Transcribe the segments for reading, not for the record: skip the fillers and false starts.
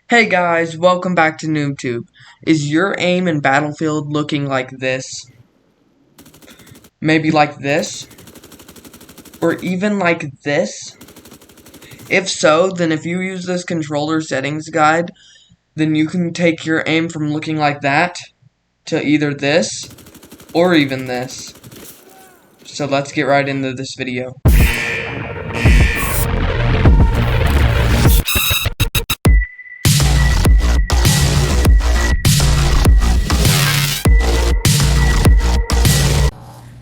Hey guys, welcome back to NoobTube. Is your aim in Battlefield looking like this? Maybe like this? Or even like this? If so, then if you use this controller settings guide, then you can take your aim from looking like that to either this or even this. So let's get right into this video.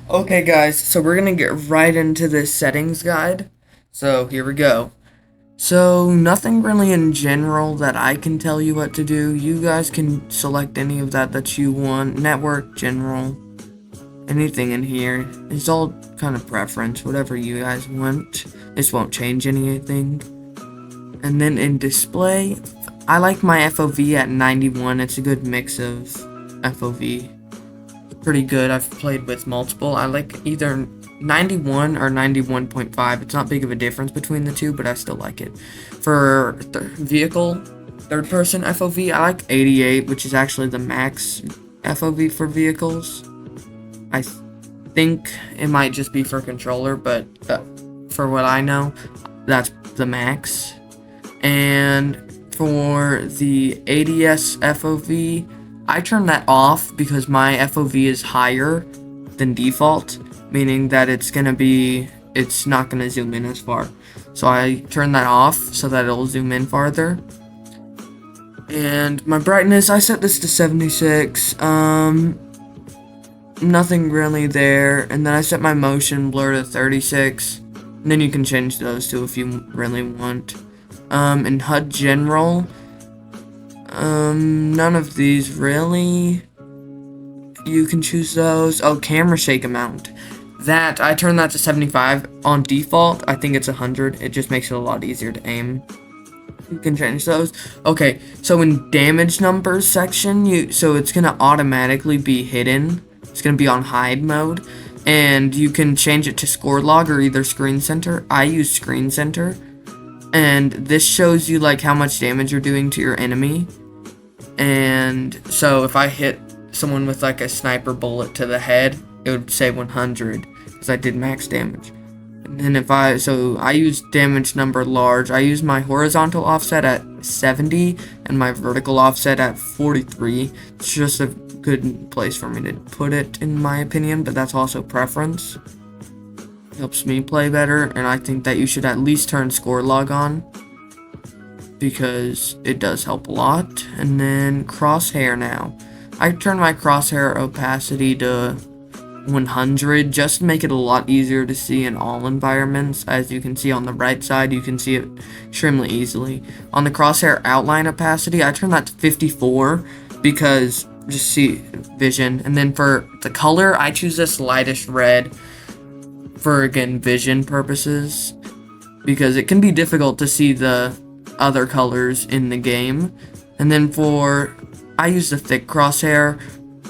Okay guys, so we're gonna get right into this settings guide. So here we go. So nothing really in general that I can tell you what to do. You guys can select any of that you want. Network, general, anything in here. It's all kind of preference, whatever you guys want. This won't change anything. And then in display, I like my FOV at 91. It's a good mix of FOV. Pretty good. I've played with multiple. I like either 91 or 91.5. It's not big of a difference between the two, but I still like it. For vehicle, third person FOV, I like 88, which is actually the max FOV for vehicles. I think it might just be for controller, but for what I know, that's the max. And for the ADS FOV, I turn that off because my FOV is higher than default, meaning that it's not gonna zoom in as far. So I turn that off so that it'll zoom in farther. And my brightness, I set this to 76. Nothing really there. And then I set my motion blur to 36. And then you can change those too if you really want. In HUD general, none of these really. You can choose those. Oh, camera shake amount. That, I turn that to 75. On default, I think it's 100. It just makes it a lot easier to aim. You can change those. Okay, so in damage numbers section, so it's gonna automatically be hidden. It's gonna be on hide mode. And you can change it to score log or either screen center. I use screen center. And this shows you like how much damage you're doing to your enemy. And so if I hit someone with like a sniper bullet to the head, it would say 100 because I did max damage. And then I use damage number large. I use my horizontal offset at 70 and my vertical offset at 43. It's just a good place for me to put it in my opinion, but that's also preference. Helps me play better, and I think that you should at least turn score log on because it does help a lot. And then crosshair now. I turn my crosshair opacity to 100 just to make it a lot easier to see in all environments. As you can see on the right side, you can see it extremely easily. On the crosshair outline opacity, I turn that to 54 because just see vision. And then for the color, I choose this lightish red for, again, vision purposes, because it can be difficult to see the other colors in the game. And then I use the thick crosshair.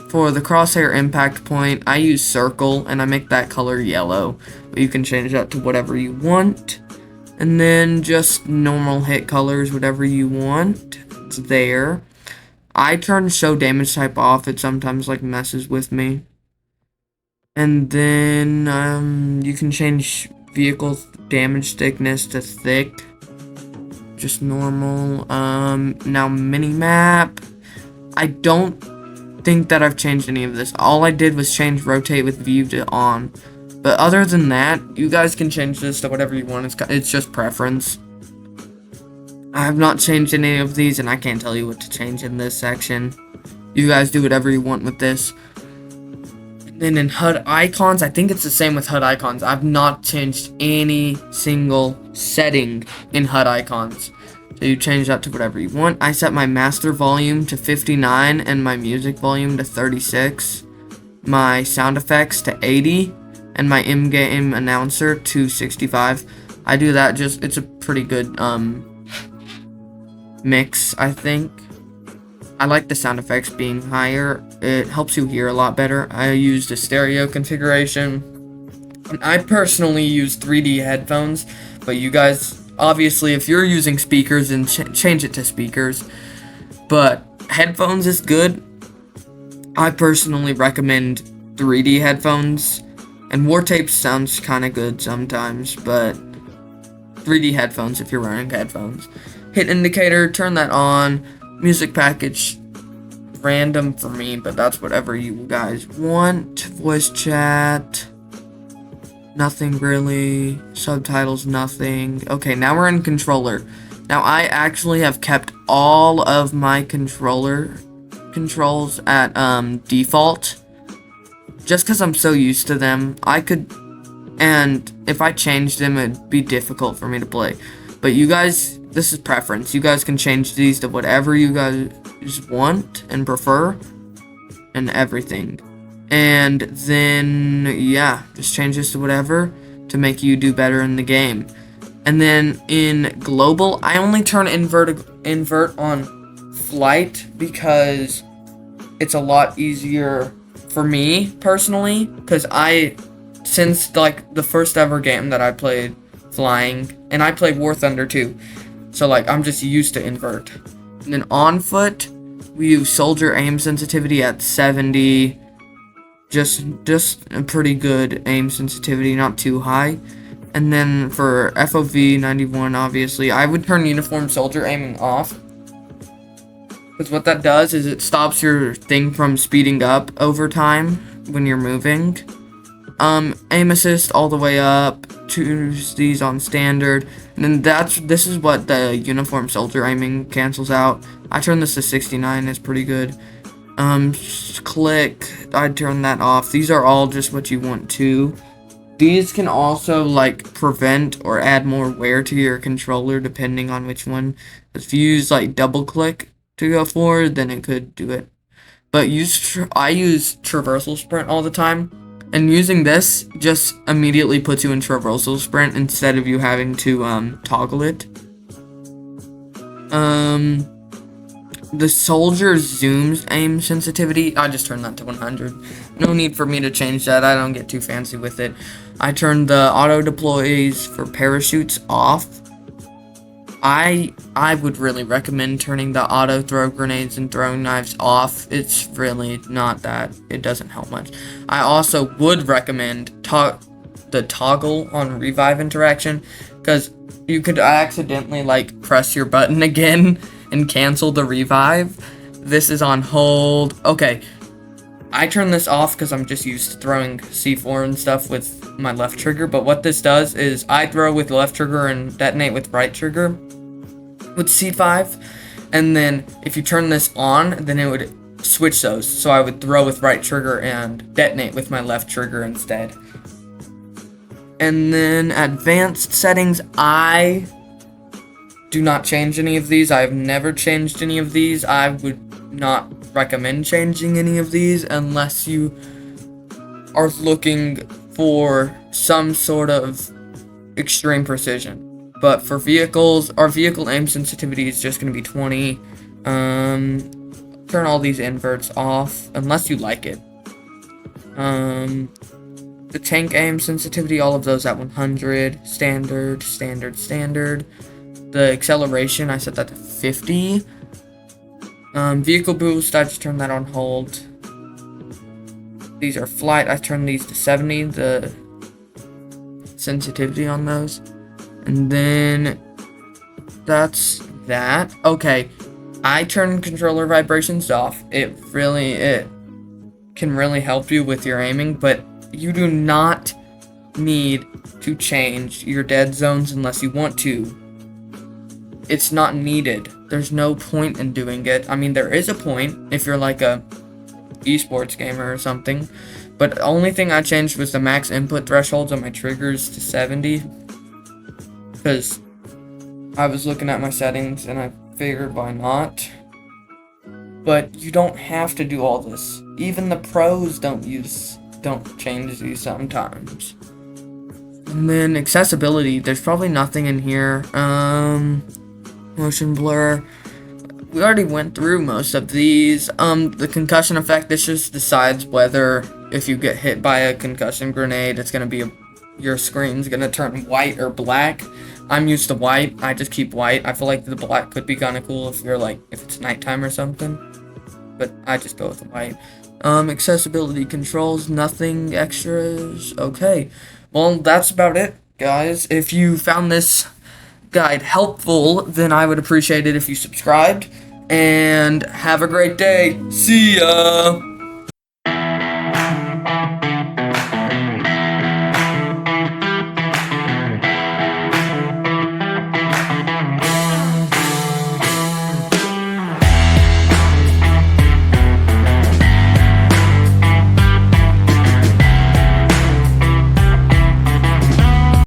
For the crosshair impact point, I use circle, and I make that color yellow. But you can change that to whatever you want. And then just normal hit colors, whatever you want. It's there. I turn show damage type off. It sometimes like messes with me. And then you can change vehicle damage thickness to thick. Just normal. Now minimap. I don't think that I've changed any of this. All I did was change rotate with view to on. But other than that, you guys can change this to whatever you want. It's just preference. I have not changed any of these, and I can't tell you what to change in this section. You guys do whatever you want with this. Then in HUD icons, I think it's the same with HUD icons. I've not changed any single setting in HUD icons. So you change that to whatever you want. I set my master volume to 59 and my music volume to 36. My sound effects to 80 and my in-game announcer to 65. I do that it's a pretty good mix, I think. I like the sound effects being higher. It helps you hear a lot better. I used a stereo configuration. And I personally use 3D headphones, but you guys Obviously, if you're using speakers, then change it to speakers. But headphones is good. I personally recommend 3D headphones. And War Tape sounds kind of good sometimes, but 3D headphones if you're wearing headphones. Hit indicator, turn that on. Music package, random for me, but that's whatever you guys want. Voice chat, nothing really. Subtitles, nothing. Okay, now we're in controller. Now I actually have kept all of my controller controls at default. Just because I'm so used to them. And if I changed them, it'd be difficult for me to play. But you guys, this is preference. You guys can change these to whatever you guys want and prefer. And everything. And then, yeah, just change this to whatever to make you do better in the game. And then in global, I only turn invert on flight because it's a lot easier for me personally, because since like the first ever game that I played flying, and I played War Thunder too, so like I'm just used to invert. And then on foot, we use soldier aim sensitivity at 70, just a pretty good aim sensitivity, not too high. And then for FOV 91, obviously, I would turn uniform soldier aiming off. Because what that does is it stops your thing from speeding up over time when you're moving. Aim assist all the way up. Choose these on standard. And then this is what the uniform soldier aiming cancels out. I turn this to 69, it's pretty good. Click, I'd turn that off. These are all just what you want to. These can also like prevent or add more wear to your controller depending on which one. If you use like double click to go forward, then it could do it. But I use traversal sprint all the time, and using this just immediately puts you in traversal sprint instead of you having to toggle it. The soldier zooms aim sensitivity, I just turned that to 100. No need for me to change that. I don't get too fancy with it. I turned the auto deploys for parachutes off. I would really recommend turning the auto throw grenades and throwing knives off. It's really not that. It doesn't help much. I also would recommend the toggle on revive interaction, because you could accidentally like press your button again and cancel the revive. This is on hold. Okay, I turn this off because I'm just used to throwing C4 and stuff with my left trigger, but what this does is I throw with left trigger and detonate with right trigger with C5, and then if you turn this on, then it would switch those, so I would throw with right trigger and detonate with my left trigger instead. And then advanced settings, I do not change any of these. I have never changed any of these. I would not recommend changing any of these unless you are looking for some sort of extreme precision. But for vehicles, our vehicle aim sensitivity is just going to be 20. Turn all these inverts off unless you like it. The tank aim sensitivity, all of those at 100. Standard. The acceleration, I set that to 50. Vehicle boost, I just turned that on hold. These are flight, I turned these to 70, the sensitivity on those. And then that's that. Okay, I turn controller vibrations off. It can really help you with your aiming, but you do not need to change your dead zones unless you want to. It's not needed. There's no point in doing it. I mean, there is a point if you're like a esports gamer or something, but the only thing I changed was the max input thresholds on my triggers to 70, because I was looking at my settings and I figured why not. But you don't have to do all this. Even the pros don't change these sometimes. And then accessibility, there's probably nothing in here. Motion blur, we already went through most of these. The concussion effect, this just decides whether if you get hit by a concussion grenade, it's gonna be your screen's gonna turn white or black. I'm used to white. I just keep white. I feel like the black could be kind of cool if you're like, if it's nighttime or something. But I just go with white. Accessibility controls, nothing extras. Okay. Well, that's about it, guys. If you found this guide helpful, then I would appreciate it if you subscribed. And have a great day. See ya!